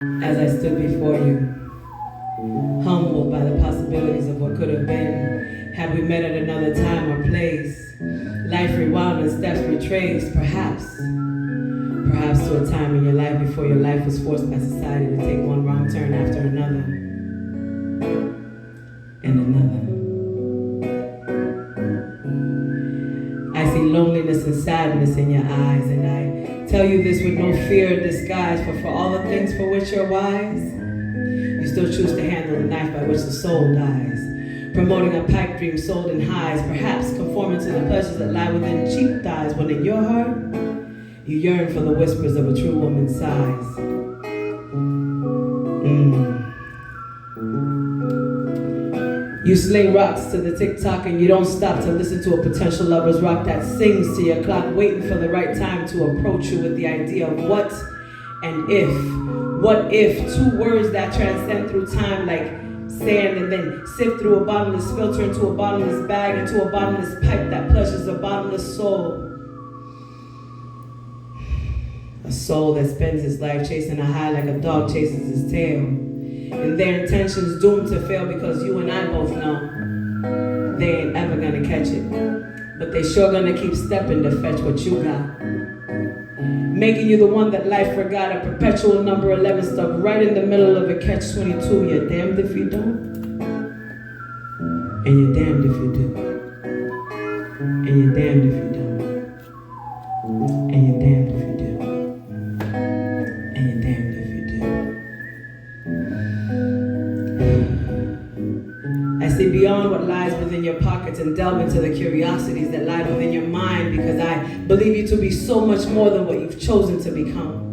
As I stood before you, humbled by the possibilities of what could have been had we met at another time or place. Life rewound and steps retraced, perhaps to a time in your life before your life was forced by society to take one wrong turn after another and another. I see loneliness and sadness in your eyes, and I tell you this with no fear or disguise, for all the things for which you're wise, you still choose to handle the knife by which the soul dies, promoting a pipe dream sold in highs, perhaps conforming to the pleasures that lie within cheap thighs, when in your heart, you yearn for the whispers of a true woman's sighs. You sling rocks to the tick-tock and you don't stop to listen to a potential lover's rock that sings to your clock, waiting for the right time to approach you with the idea of what and if. What if, two words that transcend through time like sand and then sift through a bottomless filter into a bottomless bag, into a bottomless pipe that pleasures a bottomless soul. A soul that spends its life chasing a high like a dog chases his tail. And their intentions doomed to fail because you and I both know they ain't ever gonna catch it. But they sure gonna keep stepping to fetch what you got. Making you the one that life forgot, a perpetual number 11 stuck right in the middle of a catch-22. You're damned if you don't, and you're damned if you do. And you're damned if you don't, and you're damned if you do. And you're damned if you do. I see beyond what lies within your pockets and delve into the curiosities that lie within your mind, because I believe you to be so much more than what you've chosen to become.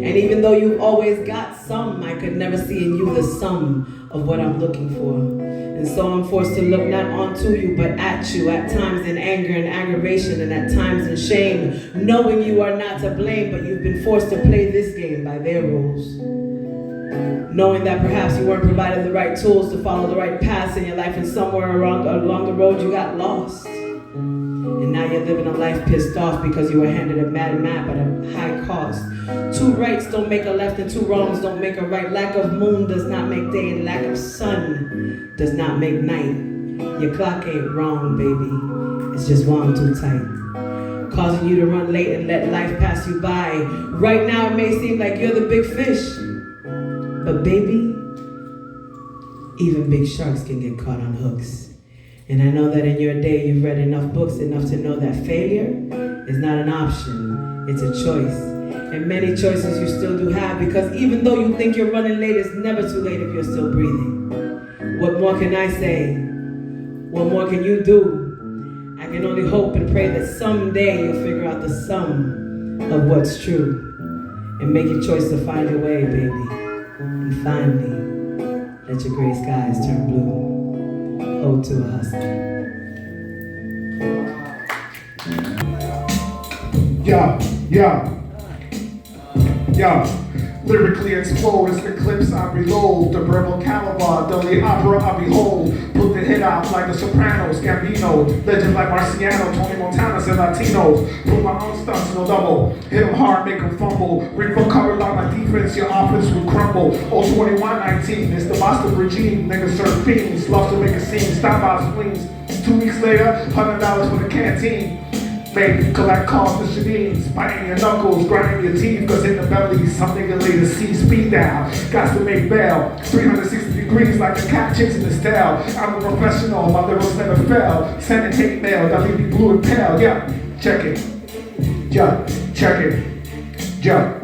And even though you've always got some, I could never see in you the sum of what I'm looking for. And so I'm forced to look not onto you, but at you, at times in anger and aggravation, and at times in shame, knowing you are not to blame, but you've been forced to play this game by their rules. Knowing that perhaps you weren't provided the right tools to follow the right paths in your life, and somewhere along the road you got lost. And now you're living a life pissed off because you were handed a bad map at a high cost. Two rights don't make a left and two wrongs don't make a right. Lack of moon does not make day and lack of sun does not make night. Your clock ain't wrong, baby. It's just wound too tight, causing you to run late and let life pass you by. Right now it may seem like you're the big fish, but baby, even big sharks can get caught on hooks. And I know that in your day you've read enough books enough to know that failure is not an option, it's a choice. And many choices you still do have, because even though you think you're running late, it's never too late if you're still breathing. What more can I say? What more can you do? I can only hope and pray that someday you'll figure out the sum of what's true and make your choice to find your way, baby. And finally, let your gray skies turn blue. Ode to a hustler. Lyrically explode as the clips I reload. The verbal caliber, the opera I behold. Put the hit out like the Sopranos, Gambino. Legends like Marciano, Tony Montana, and Latinos. Put my own stunts, no double. Hit them hard, make them fumble. Ring for cover like my defense, your offense will crumble. 021-19, it's the Boston regime. Niggas serve fiends, love to make a scene. Stop by spleens. 2 weeks later, $100 for the canteen. Make collect calls for Shadines, biting your knuckles, grinding your teeth, cause in the belly, some nigga lay the C speed down. Got to make bail, 360 degrees like a cat chasing his tail. I'm a professional, my lyrics never fail. Send hate mail, that leave me blue and pale. Yeah, check it. Yeah, check it. Yeah.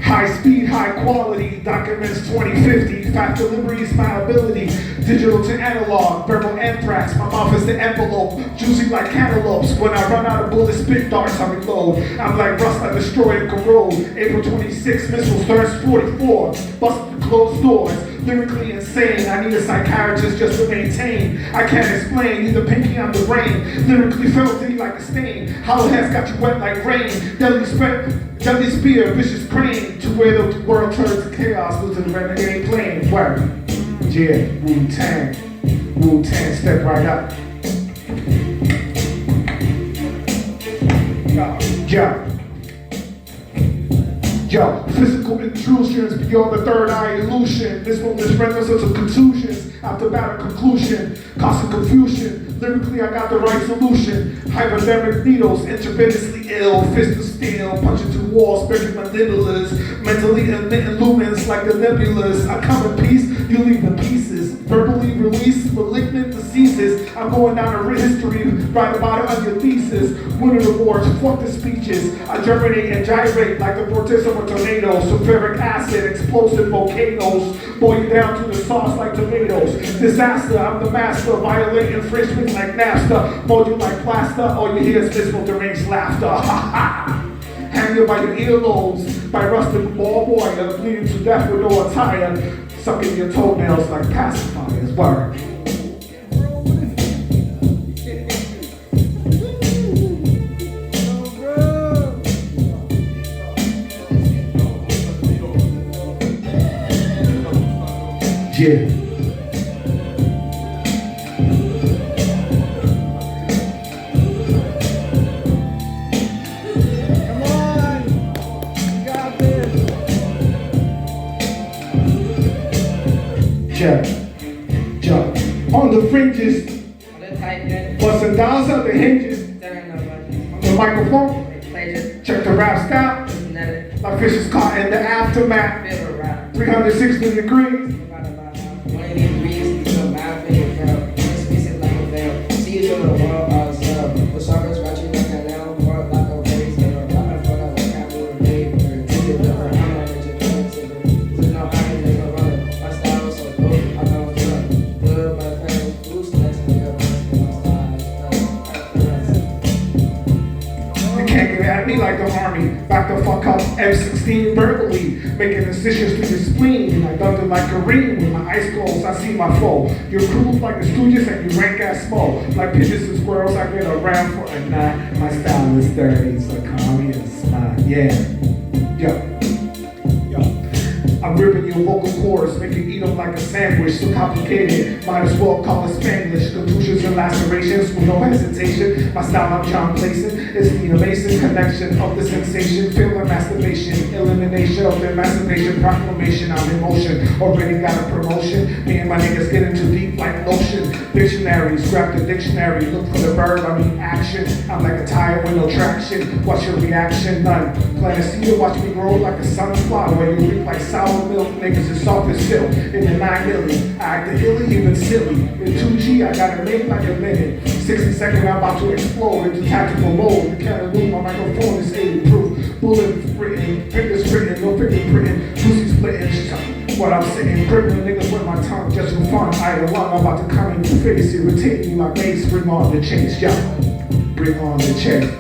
High speed, high quality, documents 2050, fast delivery, my ability, digital to analog, verbal anthrax, my mouth is the envelope, juicy like cantaloupes. When I run out of bullets, spit darts, I reload. I'm like rust I destroy and corrode. April 26, missiles thirst 44, busted the closed doors, lyrically insane. I need a psychiatrist just to maintain. I can't explain, either pinky on the brain, lyrically filthy like a stain. Hollow heads got you wet like rain, deadly spear, vicious crane, to where the world turns to chaos, losing the renegade plane. Word, yeah, Wu-Tang, step right up. Yeah. Yo, physical intrusions beyond the third eye illusion. This moment renders us of contusions after battle conclusion, causing confusion. Lyrically, I got the right solution. Hypodermic needles, intravenously ill, fist of steel, punching through walls, breaking mandibulas, mentally emitting lumens like the nebulas. I come in peace, you leave in pieces. Verbally release malignant diseases. I'm going down a history, write about it on your thesis. Winning awards, fuck the speeches. I germinate and gyrate like the vortex of a tornado. Sulfuric acid, explosive volcanoes. Boil you down to the sauce like tomatoes. Disaster, I'm the master. Violate infringement like NAFTA. Mold you like plaster. All you hear is Myzmo deranged laughter. Ha ha! Hang you by your earlobes. By rusted ball boy. You're bleeding to death with no attire. Sucking your toenails like pacifiers. Word. Yeah. Come on. You got this. Check. Jump. On the fringes. On the tightness. Busting down on the hinges. Staring up buttons. On the microphone. Pages. Check the rap style. Kinetic. My fish is caught in the aftermath. Favorite rap. 360 degrees. One of these reasons to my favorite girl. Speaks like a veil. See you through the world outside. The sharpest scratching like a nail. Work like a race. I'm a fuck out of capital day. I'm a legit there's no hiding, there's no running. My style is so dope. I know it's good, but if I was boost next to your You can't get at me like the army. Back the fuck up, M16 verbally. Making incisions through your spleen. I dumped it like Kareem with my eyes closed. I see my foe. You're crude like the Stooges and you rank as small. Like pigeons and squirrels, I get around for a night. My style is dirty, so call me a smile. Yeah. Yo. I'm ripping your vocal cords, make you eat them like a sandwich, so complicated, might as well call it Spanglish. Contusions and lacerations with no hesitation. My style I'm John placing is the amazing connection of the sensation, feeling masturbation, elimination of the masturbation, proclamation. I'm in motion, already got a promotion. Me and my niggas getting too deep like lotion. Dictionaries, grab the dictionary, look for the verb, I mean action. I'm like a tire with no traction, watch your reaction, none. Plant a seed, watch me grow like a sunflower. You reap like sour milk, niggas is soft as silk. In the 9 milli, I act the illy, even silly. In 2G, I gotta make like a minute. 60 seconds, I'm about to explode into tactical mode. You can't move, my microphone is 80 proof. Bullet written, fingers written, no fingerprinting, pussy splitting. What I'm saying, crippling niggas with my tongue just for fun. Either one, I'm about to come in your face, irritating my base. Bring on the chase, yo. Bring on the chase.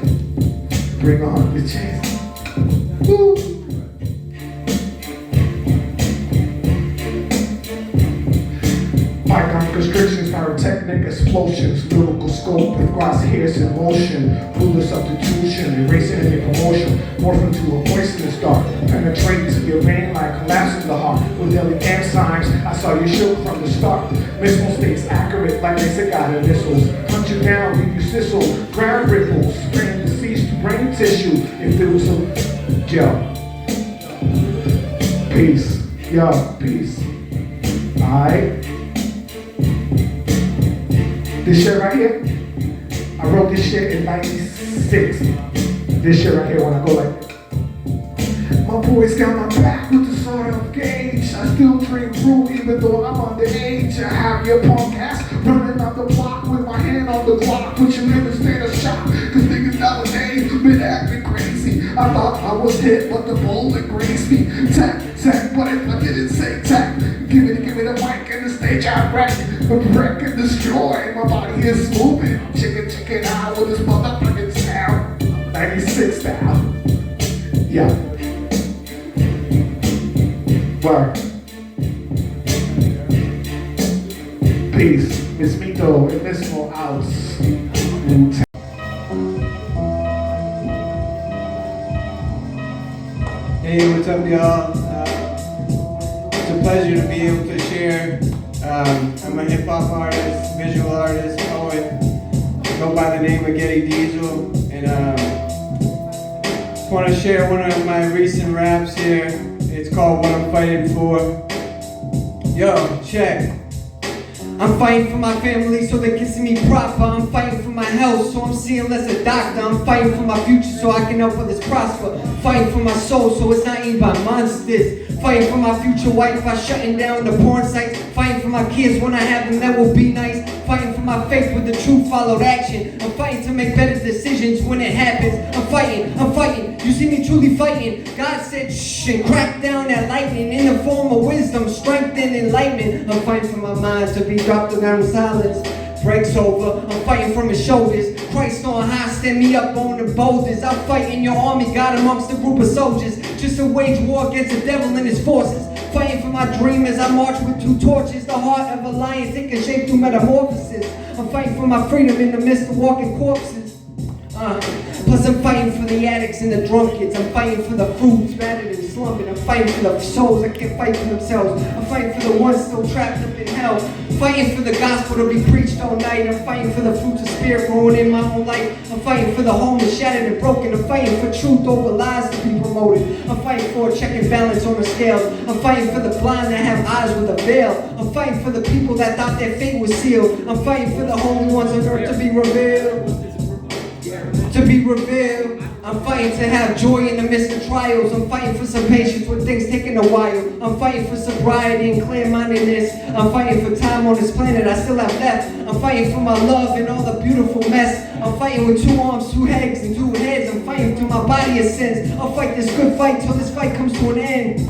Bring on the chase. Woo. Python constrictions, pyrotechnic explosions, lyrical scope with glass hairs in motion, ruler substitution, erasing any commotion, morph into a poisonous dart, penetrate to your vein like collapsing the heart. With deadly gang signs, I saw you shook from the start. Myzmo stays accurate like they cigar missiles. Hunt you down, leave you sizzle, ground ripples, spraying deceased brain tissue. If it was a peace, peace. Alright. This shit right here, I wrote this shit in 96. This shit right here when I go like, my boys got my back with the sword of gauge. I still drink brew even though I'm underage. I have your punk ass running out the block with my hand on the clock. Put you in a state of shock, cause niggas nowadays been acting crazy. I thought I was hit, but the bullet grazed me. Tack, but if I didn't say tack, give me the mic and the stage I wreck. Wreck and destroy, my body is moving. Chicken out with this motherfucking sound. 96 style. Yeah. Word. Peace. Miss Mito and Myzmo out. Hey, what's up, y'all? It's a pleasure to be able to share. I'm a hip-hop artist, visual artist, poet. I go by the name of Getty Diesel, and Just want to share one of my recent raps here. It's called What I'm Fighting For. Yo, check. I'm fighting for my family so they can see me proper. I'm fighting for my health so I'm seeing less a doctor. I'm fighting for my future so I can help others prosper. Fighting for my soul so it's not eaten by monsters. Fighting for my future wife by shutting down the porn sites. Fighting for my kids when I have them that will be nice. Fighting for my faith with the truth followed action. I'm fighting to make better decisions when it happens. I'm fighting. You see me truly fighting. God said shh and crack down that lightning in the form of wisdom, strength and enlightenment. I'm fighting for my mind to be dropped down in silence. Breaks over, I'm fighting from his shoulders. Christ on high, stand me up on the boulders. I'm fighting your army, God amongst a group of soldiers. Just to wage war against the devil and his forces. Fighting for my dream as I march with 2 torches. The heart of a lion taking shape through metamorphosis. I'm fighting for my freedom in the midst of walking corpses. Plus I'm fighting for the addicts and the drunkards. I'm fighting for the fruits battered and slumbering. I'm fighting for the souls that can't fight for themselves. I'm fighting for the ones still trapped up in hell. Fighting for the gospel to be preached all night. I'm fighting for the fruits of spirit growing in my own life. I'm fighting for the homeless shattered and broken. I'm fighting for truth over lies to be promoted. I'm fighting for a check and balance on the scales. I'm fighting for the blind that have eyes with a veil. I'm fighting for the people that thought their fate was sealed. I'm fighting for the holy ones on earth to be revealed. I'm fighting to have joy in the midst of trials. I'm fighting for some patience when things taking a while. I'm fighting for sobriety and clear-mindedness. I'm fighting for time on this planet I still have left. I'm fighting for my love and all the beautiful mess. I'm fighting with 2 arms, 2 legs, and 2 heads. I'm fighting through my body of sins. I'll fight this good fight till this fight comes to an end.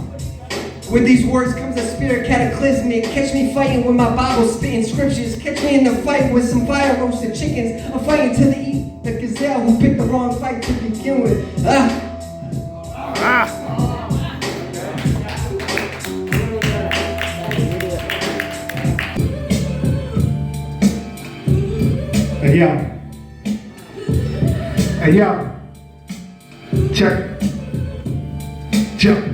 With these words comes a spirit cataclysmic. Catch me fighting with my Bible spitting scriptures. Catch me in the fight with some fire roasted chickens. I'm fighting till they eat the gazelle who picked the wrong fight to begin with. Hey yo. Check. Jump.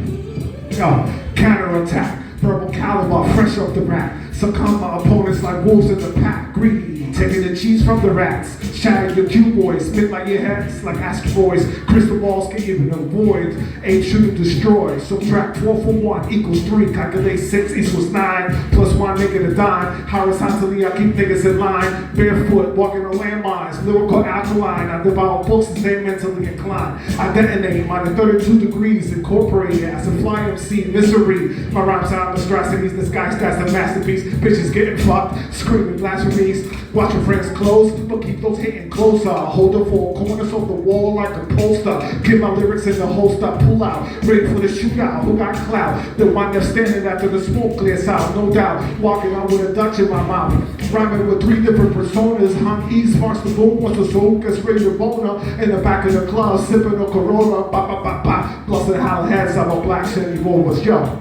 Yo. Counterattack, verbal caliber, fresh off the rack. Succumb my opponents like wolves in the pack. Greedy, taking the cheese from the rats. Shatter your cue boys, spit like your heads like asteroids. Crystal balls can even avoid. Aim, shoot, and destroy. Subtract 4 from 1 equals 3. Calculate 6 equals 9. Plus 1 make it a dime. Horizontally, I keep niggas in line. Barefoot, walking on landmines. Lyrical alkaline, I devour books and stay mentally inclined. I detonate minus 32 degrees. Incorporated as a fly MC. Misery. My rhymes are monstrosities disguised as a masterpiece. Bitches getting fucked, screaming blasphemies. Watch your friends close, but keep those hitting closer. Hold the 4 corners of the wall like a poster. Get my lyrics in the holster, pull out. Ready for the shootout, who got clout? Then wind up standing after the smoke clears out, no doubt. Walking out with a Dutch in my mouth. Rhyming with 3 different personas. Hung east, marks the boom, once the soul gets ready to boner. In the back of the club, sipping a Corona. Ba ba ba ba. Busting how heads of a black Chevy Rovers, yo.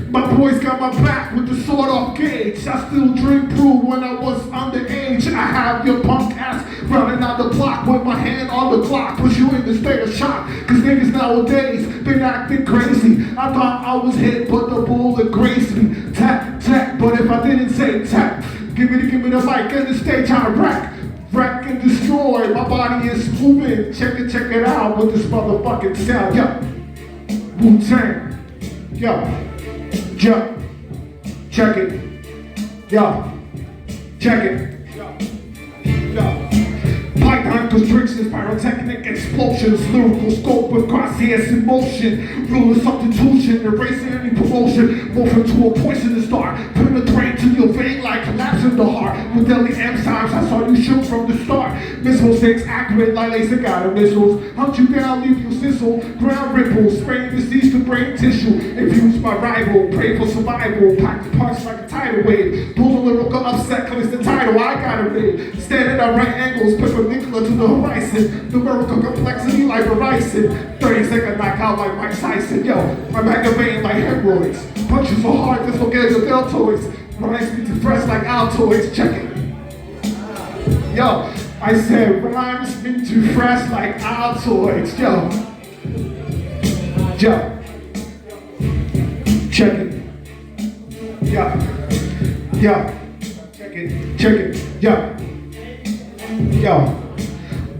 My boys got my back with the sword off gauge. I still drink brew when I was underage. I have your punk ass running out the block with my hand on the clock. Push you in the state of shock. Cause niggas nowadays been acting crazy. I thought I was hit, but the bullet grazed me. Tap, tap, but if I didn't say tap, give me the mic and the stage I wreck and destroy. My body is moving. Check it out with this motherfucking sound. Yo, Wu-Tang. Yo. Jump, check it, yo, check it, yo. Python constrictions, pyrotechnic explosions, lyrical scope with gracious emotion, ruler substitution, erasing any promotion, morph into a poisonous dart, penetrate to your vein like collapse in the heart. With deadly enzymes, I saw you shoot from the start. Myzmo stakes accurate like laser guided missiles, hunt you down, leave you sizzle, ground ripples, spraying disease to brain tissue. Infuse my rival, pray for survival, pack the punch like a tidal wave, pull the lyrical upset, cause the title I got it made. Standing at right angles, perpendicular to the horizon, numerical complexity like Verizon, 30-second knockout like Mike Tyson. Yo, I'm aggravating like hemorrhoids, punch you so hard this will get your deltoids. Rhymes me to fresh like Altoids. Check it. Yo, I said rhymes me to fresh like Altoids. Yo, check it. Yo, check it. Yo.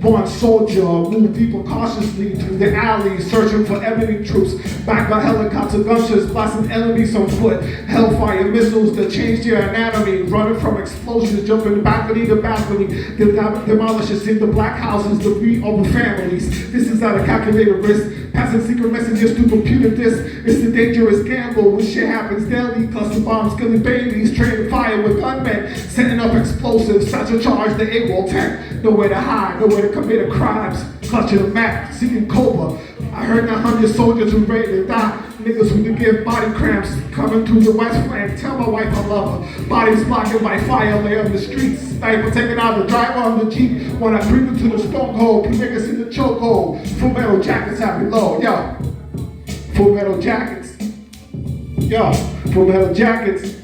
Born soldier, move deeper cautiously through the alleys, searching for enemy troops. Back by helicopter gunshots, blasting enemies on foot. Hellfire missiles that change their anatomy. Running from explosions, jumping balcony to balcony. Demolishes in the black houses, the beat over families. This is at a calculated risk. Passing secret messages through computer disks. It's a dangerous gamble when shit happens daily. Cluster bombs, killing babies, trading fire with gunmen, setting up explosives, such a charge the AWOL tank. Nowhere to hide, nowhere to commit a crimes. Clutching a map, seeking Cobra. I heard 900 soldiers were ready to die. Niggas who could give body cramps coming through the west flank. Tell my wife I love her. Bodies blocking by fire lay on the streets. Sniper taking out the driver on the Jeep. When I creep into the stronghold, put niggas in the chokehold. Full metal jackets have me low, yo. Full metal jackets. Yo, full metal jackets.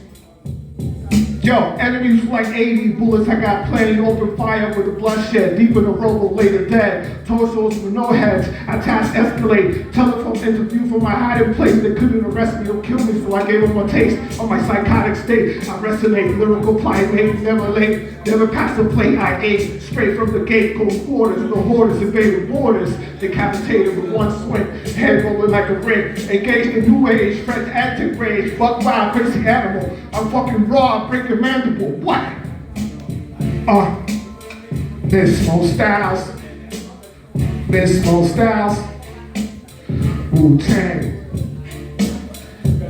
Yo, enemies like 80 bullets, I got plenty. Open fire with the bloodshed, deep in the rubble, later dead. Torsos with no heads, I task escalate. Telephone interview from my hiding place. They couldn't arrest me or kill me, so I gave them a taste of my psychotic state. I resonate, lyrical primate, never late, never pass the plate I ate. Straight from the gate, close quarters, the hoarders invaded borders. Decapitated with one swing, head rolling like a ring. Engaged in new age, French antic rage. Buck wild, crazy animal. I'm fucking raw, breaking mandible. What? Myzmo styles. Myzmo styles. Wu-Tang.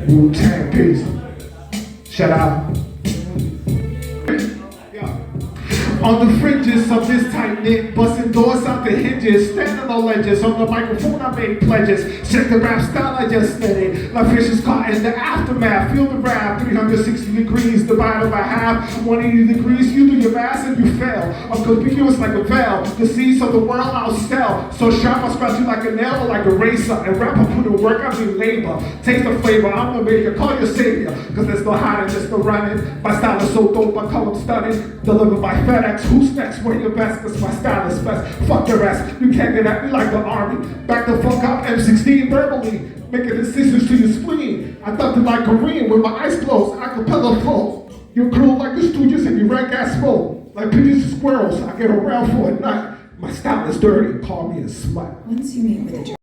Wu-Tang, peace. Shout out. On the fringes of this tight knit, busting doors out the hinges, standing on ledges. On the microphone I made pledges. Check the rap style I just studied. My fish is caught in the aftermath. Feel the rap, 360 degrees, divided by half. 180 degrees, you do your math and you fail. I'm conspicuous like a veil. The seeds of the world I'll sell. So sharp I'll scratch you like a nail or like a razor. And rap I put in work, I mean labor. Taste the flavor, I'm the maker, call your savior. Cause there's no hiding, there's no running. My style is so dope, I call them stunning. Delivered by FedEx. Who's next? Wear your best, cause my style is best. Fuck the rest, you can't get at me like the army. Back the fuck up, M16 verbally. Making incisions to your spleen. I ducked it like Kareem with my eyes closed. Acapella flow. You're cruel like the Stooges and you red gas smoke. Like pigeons and squirrels, I get around for a night. My style is dirty, call me a slut. Once you meet with a